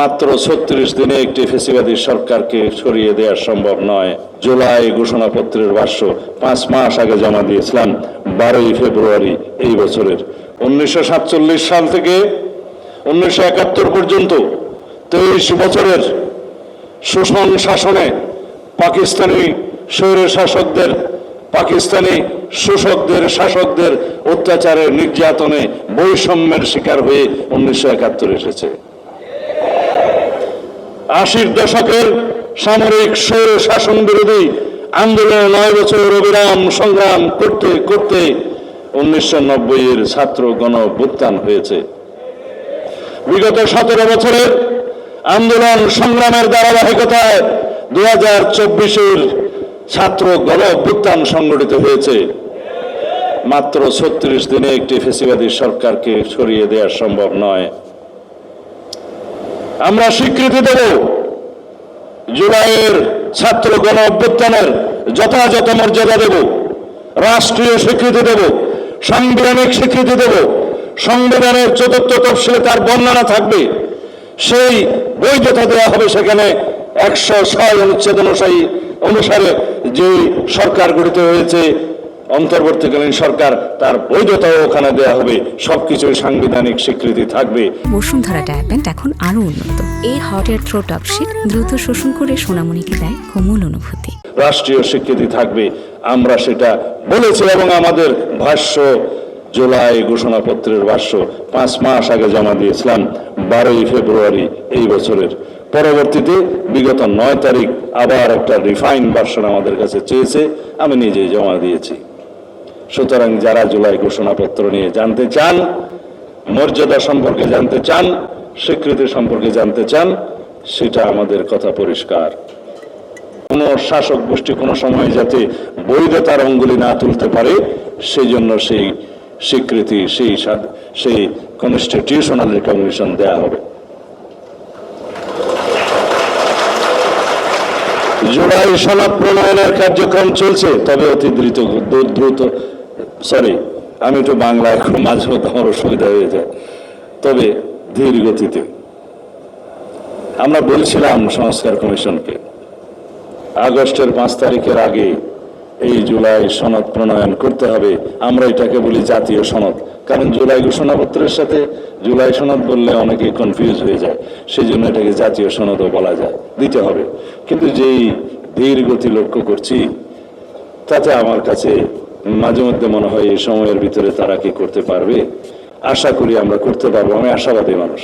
মাত্র 36 দিনে একটি ফ্যাসিবাদী সরকারকে সরিয়ে দেওয়া সম্ভব নয়। জুলাই ঘোষণাপত্রের ভাষ্য 5 মাস আগে জমা দিয়েছিলাম, 12ই ফেব্রুয়ারি এই বছরের। 1947 সাল থেকে 1971 পর্যন্ত 23 বছরের শোষণ শাসনে পাকিস্তানি স্বৈরশাসকদের, পাকিস্তানি শোষকদের, শাসকদের অত্যাচারে, নির্যাতনে, বৈষম্যের শিকার হয়ে 1971 এসেছে। 80 দশকের সামরিক স্বৈর শাসন বিরোধী আন্দোলনে 9 বছর অবিরাম সংগ্রাম করতে করতে 1990 এর ছাত্র গণ অভ্যুত্থান হয়েছে। বিগত 17 বছরের আন্দোলন সংগ্রামের ধারাবাহিকতায় 2024 ছাত্র গণ অভ্যুত্থান সংগঠিত হয়েছে। মাত্র 36 দিনে একটি ফ্যাসিবাদী সরকারকে সরিয়ে দেওয়া সম্ভব নয়। আমরা স্বীকৃতি দেব জুলাইয়ের ছাত্র গণ অভ্যুত্থানের যথাযথ মর্যাদা দেব, রাষ্ট্রীয় স্বীকৃতি দেব, সাংবিধানিক স্বীকৃতি দেব। সংবিধানের 4th তফসিলে তার বর্ণনা থাকবে, সেই বৈধতা দেওয়া হবে। সেখানে 106 অনুচ্ছেদ অনুসারে যে সরকার গঠিত হয়েছে, অন্তর্বর্তীকালীন সরকার, তার বৈধতাও ওখানে দেওয়া হবে। সবকিছুই সাংবিধানিক স্বীকৃতি থাকবে। বসুন্ধরা ডায়াপেন্ট এখন আরো উন্নত। এই হট এয়ার থ্রো টপশিট দ্রুত শোষণ করে সোনামণিকে দেয় কোমল অনুভূতি। রাষ্ট্রীয় স্বীকৃতি থাকবে, আমরা সেটা বলেছি এবং আমাদের ভাষ্য, জুলাই ঘোষণাপত্রের ভাষ্য 5 মাস আগে জমা দিয়েছিলাম, 12ই ফেব্রুয়ারি এই বছরের। পরবর্তীতে বিগত 9 তারিখ আবার একটা রিফাইন ভার্সন আমাদের কাছে চেয়েছে, আমি নিজেই জমা দিয়েছি। সুতরাং যারা জুলাই ঘোষণাপত্র নিয়ে জানতে চান, মর্যাদা সম্পর্কে জানতে চান, স্বীকৃতি সম্পর্কে জানতে চান, সেটা আমাদের কথা পরিষ্কার। কোন শাসক গোষ্ঠী কোনো সময় যাতে বৈধতার অঙ্গুলি না তুলতে পারে, সেই জন্য সেই স্বীকৃতি, সেই কনস্টিটিউশনাল রিকগনিশন দেয়া হবে। জুলাই সনদ প্রণয়নের কার্যক্রম চলছে, তবে অতি দ্রুত আমি একটু বাংলা এখন মাঝে মধ্যে আমার অসুবিধা হয়ে যায়, তবে ধীর গতিতে। আমরা বলছিলাম সংস্কার কমিশনকে আগস্টের 5 তারিখের আগে এই জুলাই সনদ প্রণয়ন করতে হবে। আমরা এটাকে বলি জাতীয় সনদ, কারণ জুলাই ঘোষণাপত্রের সাথে জুলাই সনদ বললে অনেকে কনফিউজ হয়ে যায়, সেই জন্য এটাকে জাতীয় সনদও বলা যায়, দিতে হবে। কিন্তু যেই ধীর গতি লক্ষ্য করছি, তাতে আমার কাছে মাঝে মধ্যে মনে হয় এই সময়ের ভিতরে তারা কি করতে পারবে। আশা করি আমরা করতে পারবো, আমি আশাবাদী মানুষ।